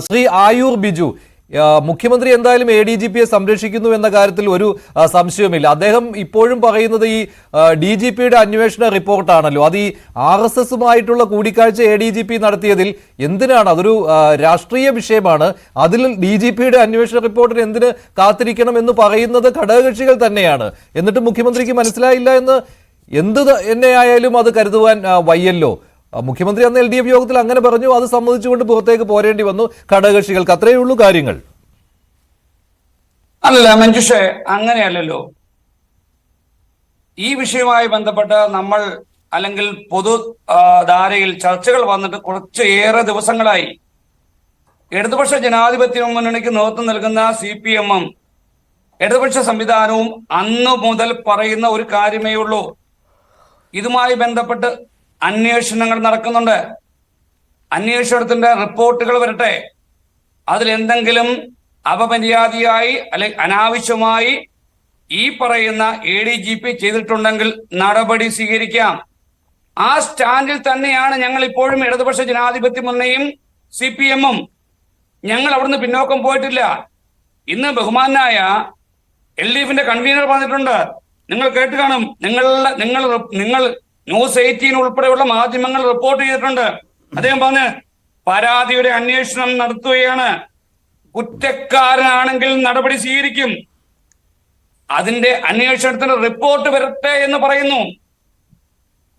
ശ്രീ ആയൂർ ബിജു, മുഖ്യമന്ത്രി എന്തായാലും ADGPയെ സംരക്ഷിക്കുന്നു എന്ന കാര്യത്തിൽ ഒരു സംശയവുമില്ല. അദ്ദേഹം ഇപ്പോഴും പറയുന്നത് ഈ DGPയുടെ അന്വേഷണ റിപ്പോർട്ടാണല്ലോ. അത് ഈ RSSുമായിട്ടുള്ള കൂടിക്കാഴ്ച ADGP നടത്തിയതിൽ എന്തിനാണ്? അതൊരു രാഷ്ട്രീയ വിഷയമാണ്. അതിൽ DGPയുടെ അന്വേഷണ റിപ്പോർട്ടിന് എന്തിന് കാത്തിരിക്കണം എന്ന് പറയുന്നത് ഘടകകക്ഷികൾ തന്നെയാണ്. എന്നിട്ട് മുഖ്യമന്ത്രിക്ക് മനസ്സിലായില്ല എന്ന് എന്നെയായാലും അത് കരുതുവാൻ വയ്യല്ലോ. മുഖ്യമന്ത്രി അന്ന് LDF യോഗത്തിൽ അങ്ങനെ പറഞ്ഞു. അത് സമ്മതിച്ചുകൊണ്ട് പുറത്തേക്ക് പോരേണ്ടി വന്നു ഘടകകക്ഷികൾക്ക്. അത്രയേ ഉള്ളൂ കാര്യങ്ങൾ. അല്ല മഞ്ജുഷേ, അങ്ങനെയല്ലല്ലോ. ഈ വിഷയവുമായി ബന്ധപ്പെട്ട് നമ്മൾ അല്ലെങ്കിൽ പൊതുധാരയിൽ ചർച്ചകൾ വന്നിട്ട് കുറച്ചേറെ ദിവസങ്ങളായി. ഇടതുപക്ഷ ജനാധിപത്യ മുന്നണിക്ക് നേതൃത്വം നൽകുന്ന CPM-ഉം ഇടതുപക്ഷ സംവിധാനവും അന്നു മുതൽ പറയുന്ന ഒരു കാര്യമേ ഉള്ളൂ. ഇതുമായി ബന്ധപ്പെട്ട് അന്വേഷണങ്ങൾ നടക്കുന്നുണ്ട്. അന്വേഷണത്തിന്റെ റിപ്പോർട്ടുകൾ വരട്ടെ. അതിലെന്തെങ്കിലും അപമര്യാദയായി അല്ലെങ്കിൽ അനാവശ്യമായി ഈ പറയുന്ന ADGP ചെയ്തിട്ടുണ്ടെങ്കിൽ നടപടി സ്വീകരിക്കാം. ആ സ്റ്റാൻഡിൽ തന്നെയാണ് ഞങ്ങൾ ഇപ്പോഴും ഇടതുപക്ഷ ജനാധിപത്യ മുന്നണിയും CPM-ഉം. ഞങ്ങൾ അവിടുന്ന് പിന്നോക്കം പോയിട്ടില്ല. ഇന്ന് ബഹുമാനായ LDFന്റെ കൺവീനർ പറഞ്ഞിട്ടുണ്ട്, നിങ്ങൾ കേട്ട് കാണും, നിങ്ങൾ News 18 ഉൾപ്പെടെയുള്ള മാധ്യമങ്ങൾ റിപ്പോർട്ട് ചെയ്തിട്ടുണ്ട്. അദ്ദേഹം പറഞ്ഞ് പരാതിയുടെ അന്വേഷണം നടത്തുകയാണ്, കുറ്റക്കാരനാണെങ്കിൽ നടപടി സ്വീകരിക്കും, അതിന്റെ അന്വേഷണത്തിന് റിപ്പോർട്ട് വരട്ടെ എന്ന് പറയുന്നു.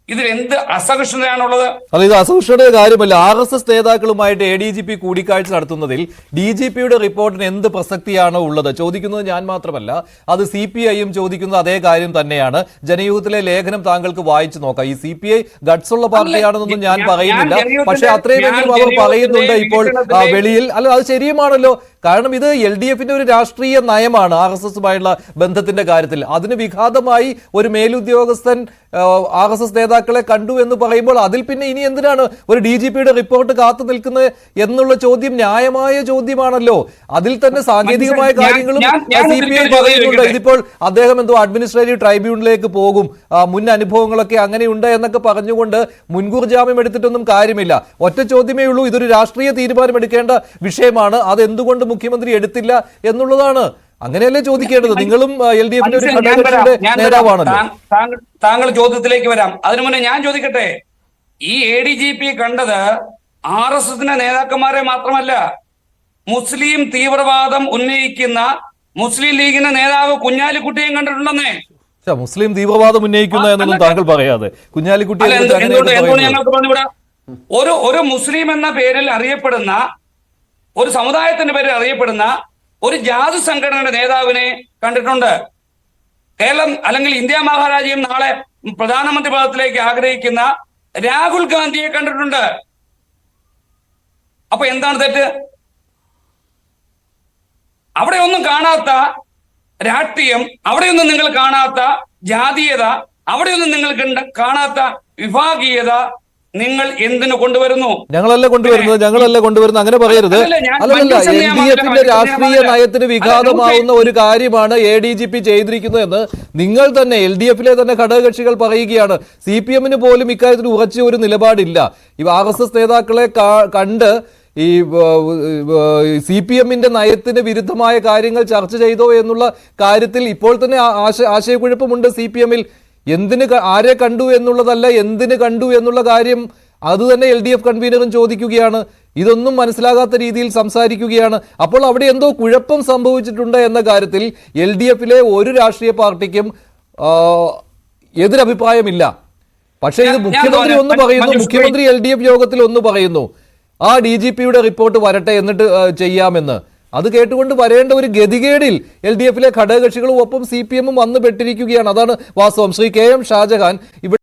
ഇതിൽ എന്ത് അസഹിഷ്ണുതയാണുള്ളത്? അല്ല, ഇത് അസഹിഷ്ണുതയുടെ കാര്യമല്ല. RSS നേതാക്കളുമായിട്ട് ADGP കൂടിക്കാഴ്ച നടത്തുന്നതിൽ DGPയുടെ റിപ്പോർട്ടിന് എന്ത് പ്രസക്തിയാണോ ഉള്ളത് ചോദിക്കുന്നത് ഞാൻ മാത്രമല്ല, അത് CPI-യും ചോദിക്കുന്നത് അതേ കാര്യം തന്നെയാണ്. ജനയുഗത്തിലെ ലേഖനം താങ്കൾക്ക് വായിച്ചു നോക്കാം. ഈ CPI ഗട്സ് ഉള്ള പാർട്ടിയാണെന്നൊന്നും ഞാൻ പറയുന്നില്ല. പക്ഷെ അത്രയുമെങ്കിലും അവർ പറയുന്നുണ്ട് ഇപ്പോൾ വെളിയിൽ. അല്ല, അത് ശരിയുമാണല്ലോ. കാരണം ഇത് LDFന്റെ ഒരു രാഷ്ട്രീയ നയമാണ് RSSുമായുള്ള ബന്ധത്തിന്റെ കാര്യത്തിൽ. അതിന് വിഘാതമായി ഒരു മേലുദ്യോഗസ്ഥൻ RSS നേതാക്കളെ കണ്ടു എന്ന് പറയുമ്പോൾ അതിൽ പിന്നെ ഇനി എന്തിനാണ് ഒരു DGPയുടെ റിപ്പോർട്ട് കാത്തു നിൽക്കുന്നത് എന്നുള്ള ചോദ്യം ന്യായമായ ചോദ്യമാണല്ലോ. അതിൽ തന്നെ സാങ്കേതികമായ കാര്യങ്ങളും CPI പറയുന്നുണ്ട്. ഇതിപ്പോൾ അദ്ദേഹം എന്തോ അഡ്മിനിസ്ട്രേറ്റീവ് ട്രൈബ്യൂണലിലേക്ക് പോകും, മുൻ അനുഭവങ്ങളൊക്കെ അങ്ങനെയുണ്ട് എന്നൊക്കെ പറഞ്ഞുകൊണ്ട് മുൻകൂർ ജാമ്യം എടുത്തിട്ടൊന്നും കാര്യമില്ല. ഒറ്റ ചോദ്യമേ ഉള്ളൂ, ഇതൊരു രാഷ്ട്രീയ തീരുമാനമെടുക്കേണ്ട വിഷയമാണ്. അത് എന്തുകൊണ്ട് മുഖ്യമന്ത്രി എടുത്തില്ല എന്നുള്ളതാണ്. അങ്ങനെയല്ലേ ചോദിക്കേണ്ടത്? നിങ്ങളും LDFന്റെ ഒരു ഘടകകക്ഷിയുടെ നേതാവാണല്ലോ. താങ്കൾ ചോദ്യത്തിലേക്ക് വരാം. അതിനു മുന്നേ ഞാൻ ചോദിക്കട്ടെ, ഈ ADGP കണ്ടത് RSSന്റെ നേതാക്കന്മാരെ മാത്രമല്ല, മുസ്ലിം തീവ്രവാദം ഉന്നയിക്കുന്ന മുസ്ലിം ലീഗിന്റെ നേതാവ് കുഞ്ഞാലിക്കുട്ടിയും കണ്ടിട്ടുണ്ടെന്നേ. മുസ്ലിം തീവ്രവാദം ഉന്നയിക്കുന്ന എന്നൊന്നും താങ്കൾ പറയാതെ കുഞ്ഞാലിക്കുട്ടി ഞങ്ങൾക്ക് പറഞ്ഞുകൂടാ? ഒരു മുസ്ലിം എന്ന പേരിൽ അറിയപ്പെടുന്ന, ഒരു സമുദായത്തിന്റെ പേരിൽ അറിയപ്പെടുന്ന ഒരു ജാതി സംഘടനയുടെ നേതാവിനെ കണ്ടിട്ടുണ്ട്. കേരളം അല്ലെങ്കിൽ ഇന്ത്യ മഹാരാജ്യം നാളെ പ്രധാനമന്ത്രി പദത്തിലേക്ക് ആഗ്രഹിക്കുന്ന രാഹുൽ ഗാന്ധിയെ കണ്ടിട്ടുണ്ട്. അപ്പൊ എന്താണ് തെറ്റ്? അവിടെയൊന്നും കാണാത്ത രാഷ്ട്രീയം, അവിടെയൊന്നും നിങ്ങൾ കാണാത്ത ജാതീയത, അവിടെയൊന്നും നിങ്ങൾ കാണാത്ത വിഭാഗീയത നിങ്ങൾ എന്തിനു കൊണ്ടുവരുന്നു? ഞങ്ങളല്ല കൊണ്ടുവരുന്നത്, അങ്ങനെ പറയരുത്. അല്ലല്ല, LDFന്റെ രാഷ്ട്രീയ നയത്തിന് വിഘാതമാവുന്ന ഒരു കാര്യമാണ് ADGP ചെയ്തിരിക്കുന്നതെന്ന് നിങ്ങൾ തന്നെ LDFലെ തന്നെ ഘടകകക്ഷികൾ പറയുകയാണ്. CPM-ന് പോലും ഇക്കാര്യത്തിൽ ഉറച്ച ഒരു നിലപാടില്ല. ഈ RSS നേതാക്കളെ കണ്ട് ഈ CPM-ന്റെ നയത്തിന് വിരുദ്ധമായ കാര്യങ്ങൾ ചർച്ച ചെയ്തോ എന്നുള്ള കാര്യത്തിൽ ഇപ്പോൾ തന്നെ ആശയക്കുഴപ്പമുണ്ട് CPM-ൽ. ആരെ കണ്ടു എന്നുള്ളതല്ല, എന്തിന് കണ്ടു എന്നുള്ള കാര്യം അത് തന്നെ LDF കൺവീനറും ചോദിക്കുകയാണ്. ഇതൊന്നും മനസ്സിലാകാത്ത രീതിയിൽ സംസാരിക്കുകയാണ്. അപ്പോൾ അവിടെ എന്തോ കുഴപ്പം സംഭവിച്ചിട്ടുണ്ട് എന്ന കാര്യത്തിൽ LDFലെ ഒരു രാഷ്ട്രീയ പാർട്ടിക്കും എതിരഭിപ്രായമില്ല. പക്ഷേ ഇത് മുഖ്യമന്ത്രി ഒന്ന് പറയുന്നു, മുഖ്യമന്ത്രി LDF യോഗത്തിൽ ഒന്ന് പറയുന്നു, ആ DGPയുടെ റിപ്പോർട്ട് വരട്ടെ എന്നിട്ട് ചെയ്യാമെന്ന്. അത് കേട്ടുകൊണ്ട് വരേണ്ട ഒരു ഗതികേടിൽ LDFലെ ഘടകകക്ഷികളും ഒപ്പം CPM-ഉം വന്നു പെട്ടിരിക്കുകയാണ്. അതാണ് വാസ്തവം. ശ്രീ KM ഷാജഹാൻ, ഇവിടെ